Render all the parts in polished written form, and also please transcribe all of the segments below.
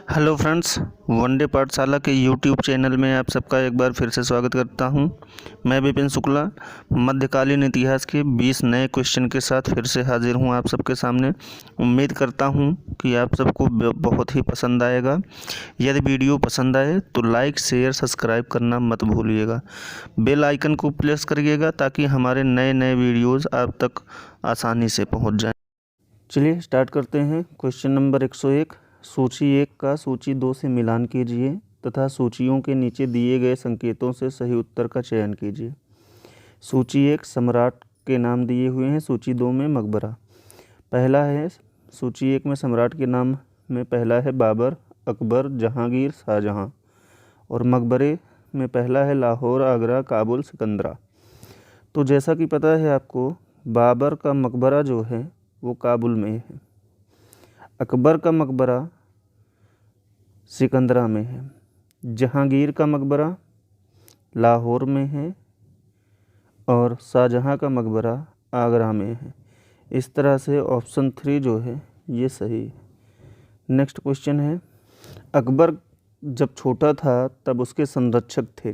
Hello friends, one day पाठशाला के YouTube channel में आप सबका एक बार फिर से स्वागत करता हूं। मैं विपिन शुक्ला मध्यकालीन इतिहास के 20 नए क्वेश्चन के साथ फिर से हाजिर हूं आप सबके सामने। उम्मीद करता हूं कि आप सबको बहुत ही पसंद आएगा। यदि वीडियो पसंद आए तो लाइक शेयर सब्सक्राइब करना मत भूलिएगा। बेल आइकन को प्रेस करिएगा ताकि हमारे नए नए वीडियोज़ आप तक आसानी से पहुँच जाएँ। चलिए स्टार्ट करते हैं। क्वेश्चन नंबर 101, सूची 1 का सूची 2 से मिलान कीजिए तथा सूचियों के नीचे दिए गए संकेतों से सही उत्तर का चयन कीजिए। सूची 1 सम्राट के नाम दिए हुए हैं, सूची 2 में मकबरा। पहला है सूची 1 में सम्राट के नाम में पहला है बाबर, अकबर, जहांगीर, शाहजहां। और मकबरे में पहला है लाहौर, आगरा, काबुल, सिकंदरा। तो जैसा कि पता है आपको, बाबर का मकबरा जो है वो काबुल में है, अकबर का मकबरा सिकंदरा में है, जहांगीर का मकबरा लाहौर में है और शाहजहां का मकबरा आगरा में है। इस तरह से ऑप्शन 3 जो है ये सही है। नेक्स्ट क्वेश्चन है, अकबर जब छोटा था तब उसके संरक्षक थे।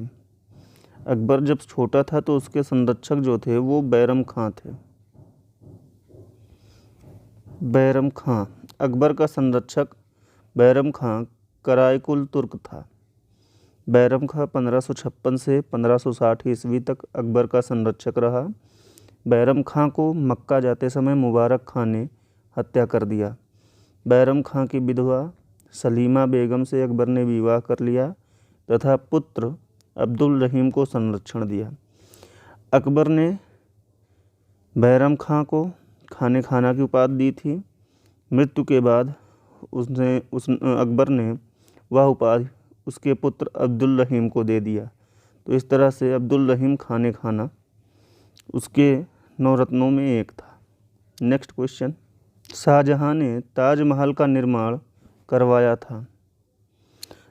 अकबर जब छोटा था तो उसके संरक्षक जो थे वो बैरम खां थे। बैरम खां, अकबर का संरक्षक बैरम खां करायकुल तुर्क था। बैरम खां 1556 से 1560 ईस्वी तक अकबर का संरक्षक रहा। बैरम खां को मक्का जाते समय मुबारक खां ने हत्या कर दिया। बैरम खां की विधवा सलीमा बेगम से अकबर ने विवाह कर लिया तथा पुत्र अब्दुल रहीम को संरक्षण दिया। अकबर ने बैरम खां को खाने खाना की उपाधि दी थी। मृत्यु के बाद अकबर ने वह उपाधि उसके पुत्र अब्दुल रहीम को दे दिया। तो इस तरह से अब्दुल रहीम खाने खाना उसके 9 रत्नों में एक था। नेक्स्ट क्वेश्चन, शाहजहां ने ताजमहल का निर्माण करवाया था।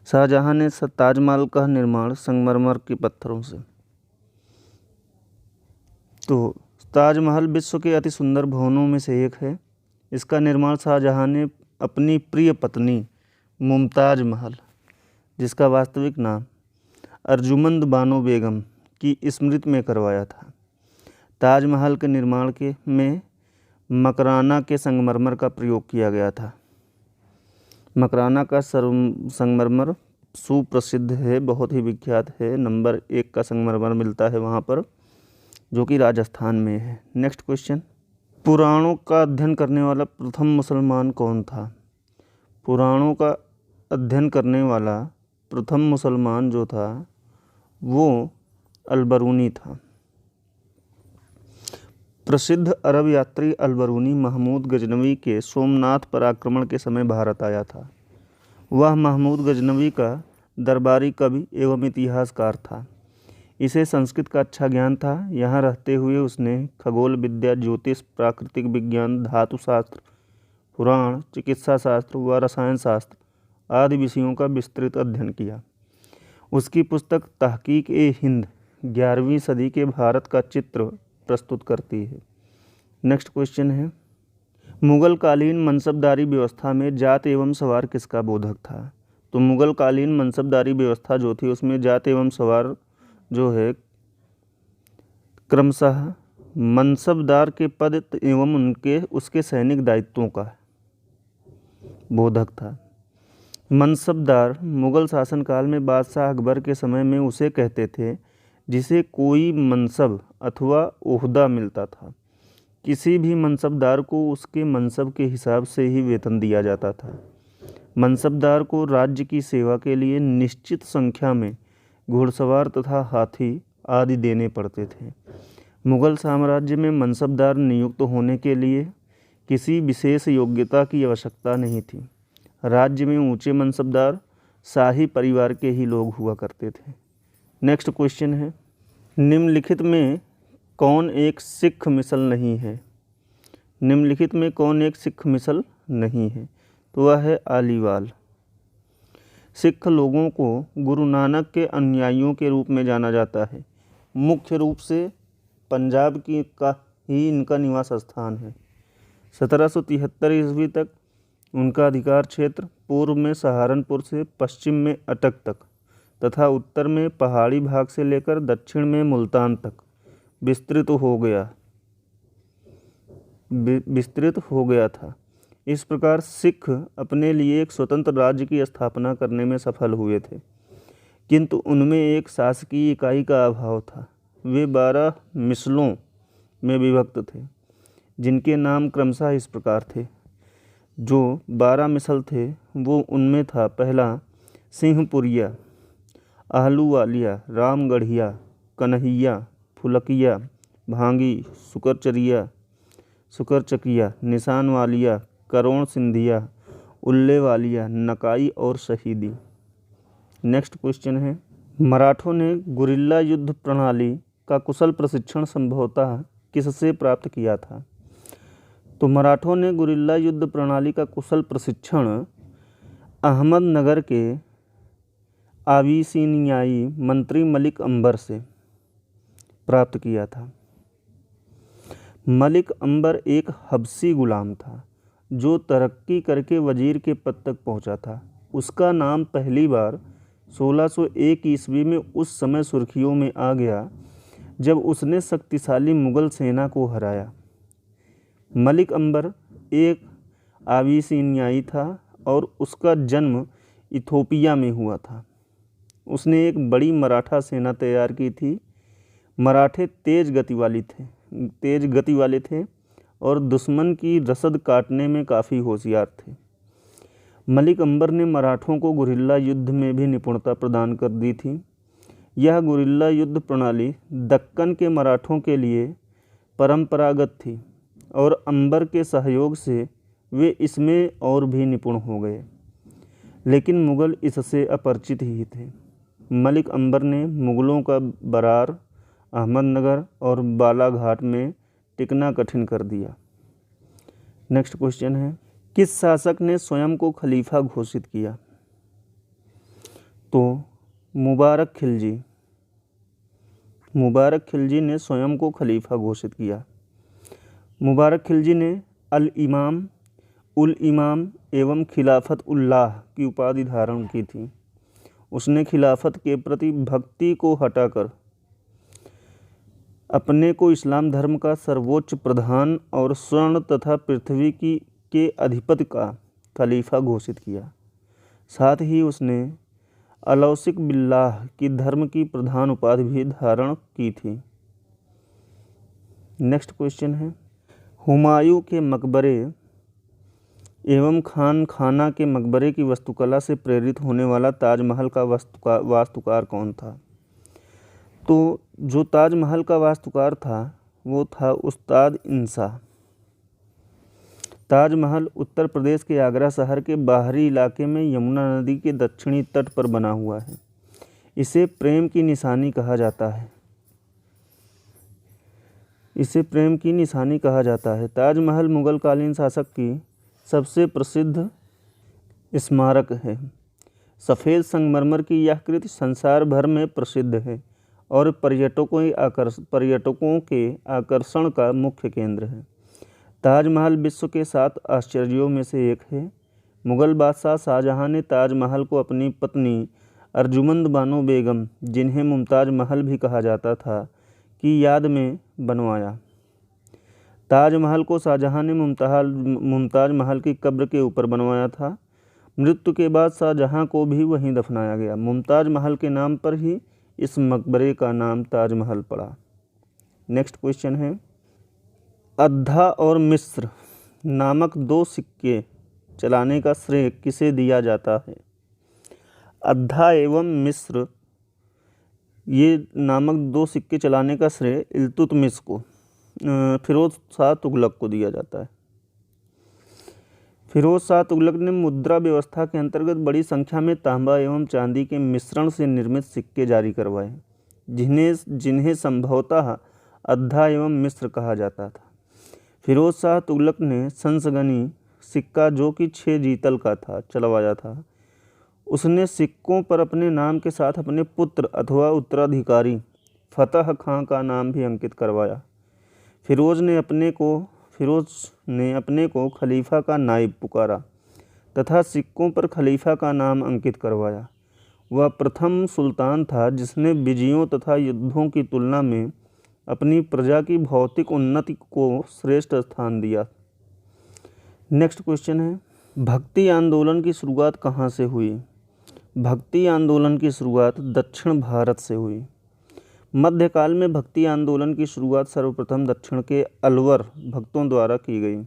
शाहजहां ने ताजमहल का निर्माण संगमरमर के पत्थरों से। तो ताजमहल विश्व के अति सुंदर भवनों में से एक है। इसका निर्माण शाहजहां ने अपनी प्रिय पत्नी मुमताज़ महल, जिसका वास्तविक नाम अर्जुमंद बानो बेगम की स्मृति में करवाया था। ताजमहल के निर्माण में मकराना के संगमरमर का प्रयोग किया गया था। मकराना का संगमरमर सुप्रसिद्ध है, बहुत ही विख्यात है। नंबर 1 का संगमरमर मिलता है वहाँ पर, जो कि राजस्थान में है। नेक्स्ट क्वेश्चन, पुराणों का अध्ययन करने वाला प्रथम मुसलमान कौन था। पुराणों का अध्ययन करने वाला प्रथम मुसलमान जो था वो अलबरूनी था। प्रसिद्ध अरब यात्री अलबरूनी महमूद गजनवी के सोमनाथ पर आक्रमण के समय भारत आया था। वह महमूद गजनवी का दरबारी कवि एवं इतिहासकार था। इसे संस्कृत का अच्छा ज्ञान था। यहाँ रहते हुए उसने खगोल विद्या, ज्योतिष, प्राकृतिक विज्ञान, धातु शास्त्र, पुराण, चिकित्सा शास्त्र व रसायन शास्त्र आदि विषयों का विस्तृत अध्ययन किया। उसकी पुस्तक तहकीक ए हिंद 11वीं सदी के भारत का चित्र प्रस्तुत करती है। नेक्स्ट क्वेश्चन है, मुगल कालीन मनसबदारी व्यवस्था में जात एवं सवार किसका बोधक था। तो मुगल कालीन मनसबदारी व्यवस्था जो थी उसमें जात एवं सवार जो है क्रमशः मनसबदार के पद एवं उसके सैनिक दायित्वों का बोधक था। मनसबदार मुगल शासनकाल में बादशाह अकबर के समय में उसे कहते थे जिसे कोई मनसब अथवा ओहदा मिलता था। किसी भी मनसबदार को उसके मनसब के हिसाब से ही वेतन दिया जाता था। मनसबदार को राज्य की सेवा के लिए निश्चित संख्या में घुड़सवार तथा हाथी आदि देने पड़ते थे। मुगल साम्राज्य में मनसबदार नियुक्त होने के लिए किसी विशेष योग्यता की आवश्यकता नहीं थी। राज्य में ऊंचे मनसबदार शाही परिवार के ही लोग हुआ करते थे। नेक्स्ट क्वेश्चन है, निम्नलिखित में कौन एक सिख मिसल नहीं है। निम्नलिखित में कौन एक सिख मिसल नहीं है। तो वह है आलीवाल। सिख लोगों को गुरु नानक के अनुयायियों के रूप में जाना जाता है। मुख्य रूप से पंजाब का ही इनका निवास स्थान है। 1773 ईस्वी तक उनका अधिकार क्षेत्र पूर्व में सहारनपुर से पश्चिम में अटक तक तथा उत्तर में पहाड़ी भाग से लेकर दक्षिण में मुल्तान तक विस्तृत हो गया था। इस प्रकार सिख अपने लिए एक स्वतंत्र राज्य की स्थापना करने में सफल हुए थे, किंतु उनमें एक शासकीय इकाई का अभाव था। वे 12 मिसलों में विभक्त थे, जिनके नाम क्रमशः इस प्रकार थे। जो 12 मिसल थे वो उनमें था, पहला सिंहपुरिया, आहलूवालिया, रामगढ़िया, कन्हैया, फुलकिया, भांगी, सुकरचकिया, निशानवालिया, करोड़ सिंधिया, उल्लेवालिया, नकाई और शहीदी। नेक्स्ट क्वेश्चन है, मराठों ने गुरिल्ला युद्ध प्रणाली का कुशल प्रशिक्षण संभवतः किससे प्राप्त किया था? तो मराठों ने गुरिल्ला युद्ध प्रणाली का कुशल प्रशिक्षण अहमदनगर के आबिसिनियाई मंत्री मलिक अंबर से प्राप्त किया था। मलिक अंबर एक हबशी गुलाम था जो तरक्की करके वजीर के पद तक पहुंचा था। उसका नाम पहली बार 1601 ईस्वी में उस समय सुर्खियों में आ गया जब उसने शक्तिशाली मुगल सेना को हराया। मलिक अंबर एक आबिसिनियाई था और उसका जन्म इथोपिया में हुआ था। उसने एक बड़ी मराठा सेना तैयार की थी। मराठे तेज गति वाले थे और दुश्मन की रसद काटने में काफ़ी होशियार थे। मलिक अंबर ने मराठों को गुरिल्ला युद्ध में भी निपुणता प्रदान कर दी थी। यह गुरिल्ला युद्ध प्रणाली दक्कन के मराठों के लिए परंपरागत थी और अंबर के सहयोग से वे इसमें और भी निपुण हो गए, लेकिन मुग़ल इससे अपरिचित ही थे। मलिक अंबर ने मुग़लों का बरार, अहमदनगर और बालाघाट में टिकना कठिन कर दिया। नेक्स्ट क्वेश्चन है, किस शासक ने स्वयं को खलीफा घोषित किया? तो मुबारक खिलजी ने स्वयं को खलीफा घोषित किया। मुबारक खिलजी ने उल इमाम एवं खिलाफत उल्लाह की उपाधि धारण की थी। उसने खिलाफत के प्रति भक्ति को हटाकर अपने को इस्लाम धर्म का सर्वोच्च प्रधान और स्वर्ण तथा पृथ्वी के अधिपति का खलीफा घोषित किया। साथ ही उसने अलौसिक बिल्लाह की धर्म की प्रधान उपाधि भी धारण की थी। नेक्स्ट क्वेश्चन है, हुमायूं के मकबरे एवं खाना के मकबरे की वास्तुकला से प्रेरित होने वाला ताजमहल का वास्तुकार कौन था? तो जो ताजमहल का वास्तुकार था वो था उस्ताद इंसा। ताजमहल उत्तर प्रदेश के आगरा शहर के बाहरी इलाके में यमुना नदी के दक्षिणी तट पर बना हुआ है। इसे प्रेम की निशानी कहा जाता है। ताजमहल मुगलकालीन शासक की सबसे प्रसिद्ध स्मारक है। सफ़ेद संगमरमर की यह कृति संसार भर में प्रसिद्ध है और पर्यटकों के आकर्षण का मुख्य केंद्र है। ताजमहल विश्व के 7 आश्चर्यों में से एक है। मुग़ल बादशाह शाहजहां ने ताजमहल को अपनी पत्नी अर्जुमंद बानो बेगम, जिन्हें मुमताज़ महल भी कहा जाता था, की याद में बनवाया। ताजमहल को शाहजहां ने मुमताज़ महल की कब्र के ऊपर बनवाया था। मृत्यु के बाद शाहजहां को भी वहीं दफनाया गया। मुमताज़ महल के नाम पर ही इस मकबरे का नाम ताजमहल पड़ा। नेक्स्ट क्वेश्चन है, अद्धा और मिस्र नामक 2 सिक्के चलाने का श्रेय किसे दिया जाता है? अद्धा एवं मिस्र ये नामक 2 सिक्के चलाने का श्रेय इल्तुतमिश को फिरोज शाह तुगलक को दिया जाता है। फिरोज शाह तुगलक ने मुद्रा व्यवस्था के अंतर्गत बड़ी संख्या में तांबा एवं चांदी के मिश्रण से निर्मित सिक्के जारी करवाए, जिन्हें संभवतः अद्धा एवं मिस्र कहा जाता था। फिरोज शाह तुगलक ने संसगनी सिक्का, जो कि 6 जीतल का था, चलवाया था। उसने सिक्कों पर अपने नाम के साथ अपने पुत्र अथवा उत्तराधिकारी फतह खां का नाम भी अंकित करवाया। फिरोज ने अपने को खलीफा का नायब पुकारा। तथा सिक्कों पर खलीफा का नाम अंकित करवाया। वह प्रथम सुल्तान था जिसने विजयों तथा युद्धों की तुलना में अपनी प्रजा की भौतिक उन्नति को श्रेष्ठ स्थान दिया। नेक्स्ट क्वेश्चन है, भक्ति आंदोलन की शुरुआत कहाँ से हुई? भक्ति आंदोलन की शुरुआत दक्षिण भारत से हुई। मध्यकाल में भक्ति आंदोलन की शुरुआत सर्वप्रथम दक्षिण के अलवर भक्तों द्वारा की गई।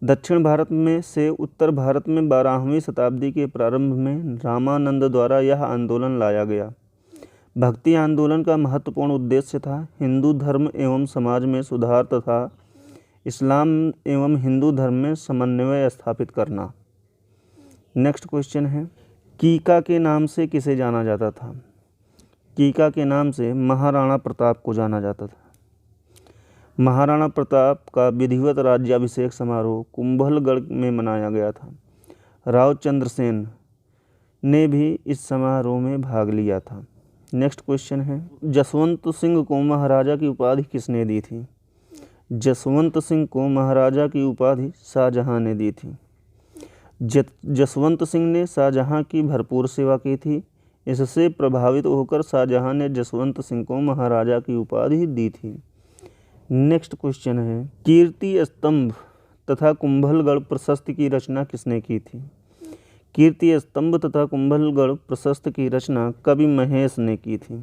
दक्षिण भारत में से उत्तर भारत में 12वीं शताब्दी के प्रारंभ में रामानंद द्वारा यह आंदोलन लाया गया। भक्ति आंदोलन का महत्वपूर्ण उद्देश्य था हिंदू धर्म एवं समाज में सुधार तथा इस्लाम एवं हिंदू धर्म में समन्वय स्थापित करना। नेक्स्ट क्वेश्चन है, कीका के नाम से किसे जाना जाता था? कीका के नाम से महाराणा प्रताप को जाना जाता था। महाराणा प्रताप का विधिवत राज्याभिषेक समारोह कुंभलगढ़ में मनाया गया था। राव चंद्रसेन ने भी इस समारोह में भाग लिया था। नेक्स्ट क्वेश्चन है, जसवंत सिंह को महाराजा की उपाधि किसने दी थी? जसवंत सिंह को महाराजा की उपाधि शाहजहां ने दी थी। जसवंत सिंह ने शाहजहां की भरपूर सेवा की थी। इससे प्रभावित होकर शाहजहां ने जसवंत सिंह को महाराजा की उपाधि दी थी। नेक्स्ट क्वेश्चन है, कीर्ति स्तंभ तथा कुंभलगढ़ प्रशस्ति की रचना किसने की थी? कीर्ति स्तंभ तथा कुंभलगढ़ प्रशस्ति की रचना कवि महेश ने की थी।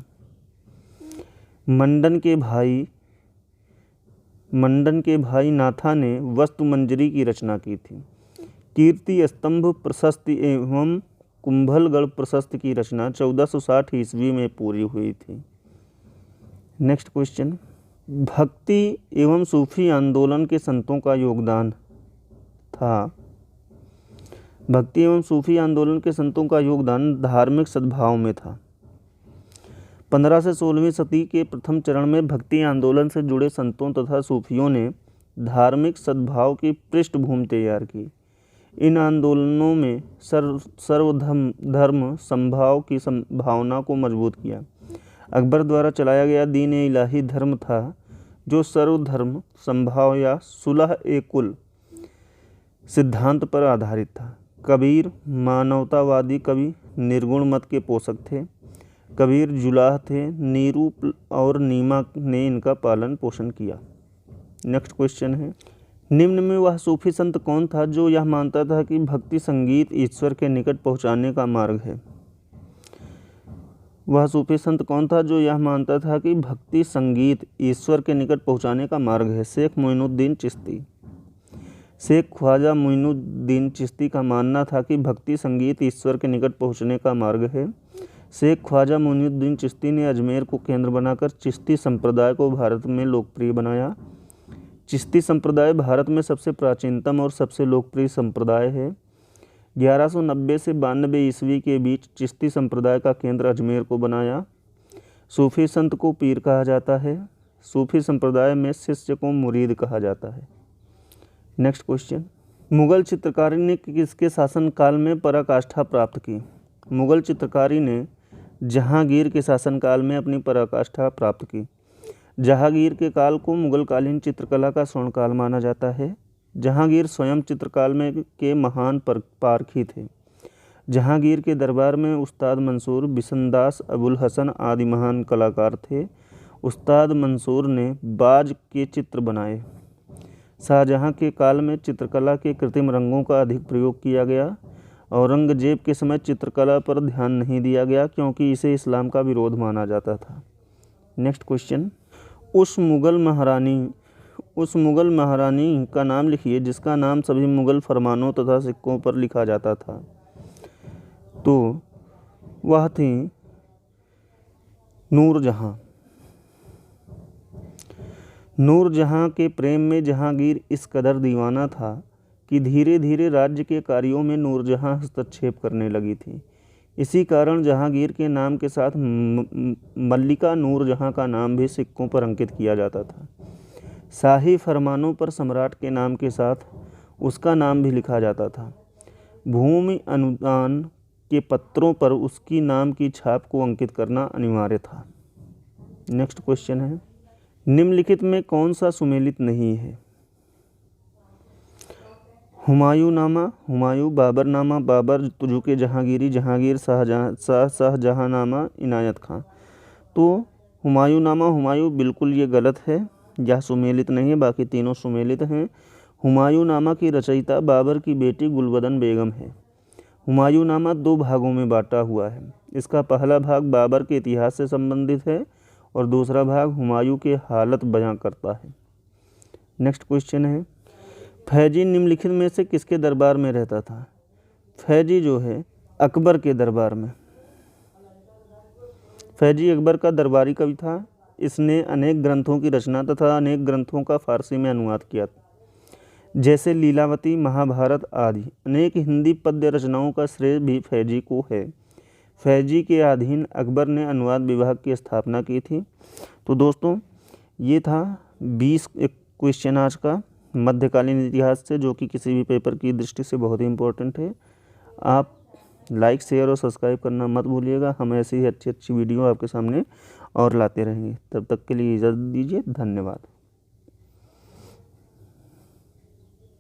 मंडन के भाई नाथा ने वस्तुमंजरी की रचना की थी। कीर्ति स्तंभ प्रशस्ति एवं कुंभलगढ़ प्रशस्ति की रचना 1460 ईस्वी में पूरी हुई थी। नेक्स्ट क्वेश्चन, भक्ति एवं सूफी आंदोलन के संतों का योगदान था। भक्ति एवं सूफी आंदोलन के संतों का योगदान धार्मिक सद्भाव में था। 15 से 16वीं सदी के प्रथम चरण में भक्ति आंदोलन से जुड़े संतों तथा सूफियों ने धार्मिक सद्भाव की पृष्ठभूमि तैयार की। इन आंदोलनों में सर्वधर्म समभाव की भावना को मजबूत किया। अकबर द्वारा चलाया गया दीन ए इलाही धर्म था जो सर्वधर्म समभाव या सुलह ए कुल सिद्धांत पर आधारित था। कबीर मानवतावादी कवि निर्गुण मत के पोषक थे। कबीर जुलाह थे। नीरू और नीमा ने इनका पालन पोषण किया। नेक्स्ट क्वेश्चन है, निम्न में वह सूफी संत कौन था जो यह मानता था कि भक्ति संगीत ईश्वर के निकट पहुंचाने का मार्ग है? वह सूफी संत कौन था जो यह मानता था कि भक्ति संगीत ईश्वर के निकट पहुंचाने का मार्ग है? शेख मोइनुद्दीन चिश्ती। शेख ख्वाजा मोइनुद्दीन चिश्ती का मानना था कि भक्ति संगीत ईश्वर के निकट पहुंचने का मार्ग है। शेख ख्वाजा मोइनुद्दीन चिश्ती ने अजमेर को केंद्र बनाकर चिश्ती संप्रदाय को भारत में लोकप्रिय बनाया। चिश्ती संप्रदाय भारत में सबसे प्राचीनतम और सबसे लोकप्रिय संप्रदाय है। 1190 से 92 ईस्वी के बीच चिश्ती संप्रदाय का केंद्र अजमेर को बनाया। सूफी संत को पीर कहा जाता है। सूफी संप्रदाय में शिष्य को मुरीद कहा जाता है। नेक्स्ट क्वेश्चन, मुगल चित्रकारी ने किसके शासनकाल में पराकाष्ठा प्राप्त की? मुगल चित्रकारी ने जहांगीर के शासनकाल में अपनी पराकाष्ठा प्राप्त की। जहांगीर के काल को मुगलकालीन चित्रकला का स्वर्णकाल माना जाता है। जहांगीर स्वयं चित्रकाल में के महान पारखी थे। जहांगीर के दरबार में उस्ताद मंसूर, बिशनदास, अबुल हसन आदि महान कलाकार थे। उस्ताद मंसूर ने बाज के चित्र बनाए। शाहजहां के काल में चित्रकला के कृत्रिम रंगों का अधिक प्रयोग किया गया। औरंगजेब के समय चित्रकला पर ध्यान नहीं दिया गया क्योंकि इसे इस्लाम का विरोध माना जाता था। नेक्स्ट क्वेश्चन, उस मुगल महारानी का नाम लिखिए जिसका नाम सभी मुगल फरमानों तथा सिक्कों पर लिखा जाता था। तो वह थी नूरजहां। नूरजहां के प्रेम में जहांगीर इस कदर दीवाना था कि धीरे धीरे राज्य के कार्यों में नूरजहां हस्तक्षेप करने लगी थी। इसी कारण जहांगीर के नाम के साथ मल्लिका नूरजहां का नाम भी सिक्कों पर अंकित किया जाता था। शाही फरमानों पर सम्राट के नाम के साथ उसका नाम भी लिखा जाता था। भूमि अनुदान के पत्रों पर उसकी नाम की छाप को अंकित करना अनिवार्य था। नेक्स्ट क्वेश्चन है, निम्नलिखित में कौन सा सुमेलित नहीं है? हुमायूंनामा, हुमायूं, बाबरनामा, बाबर तुजू के जहांगीरी, जहांगीर, शाहजहांनामा, इनायत खां। तो हुमायूंनामा, हुमायूं बिल्कुल ये गलत है, यह सुमेलित नहीं है, बाकी तीनों सुमेलित हैं। हुमायूंनामा की रचयिता बाबर की बेटी गुलबदन बेगम है। हुमायूंनामा 2 भागों में बांटा हुआ है। इसका पहला भाग बाबर के इतिहास से संबंधित है और दूसरा भाग हुमायूं के हालत बयां करता है। नेक्स्ट क्वेश्चन है, फैजी निम्नलिखित में से किसके दरबार में रहता था? फैजी जो है अकबर के दरबार में। फैजी अकबर का दरबारी कवि था। इसने अनेक ग्रंथों की रचना तथा अनेक ग्रंथों का फारसी में अनुवाद किया, जैसे लीलावती, महाभारत आदि। अनेक हिंदी पद्य रचनाओं का श्रेय भी फैजी को है। फैजी के अधीन अकबर ने अनुवाद विभाग की स्थापना की थी। तो दोस्तों ये था 20 क्वेश्चन आज का मध्यकालीन इतिहास से, जो कि किसी भी पेपर की दृष्टि से बहुत ही इम्पोर्टेंट है। आप लाइक, शेयर और सब्सक्राइब करना मत भूलिएगा। हम ऐसी ही अच्छी अच्छी वीडियो आपके सामने और लाते रहेंगे। तब तक के लिए इजाज़त दीजिए। धन्यवाद।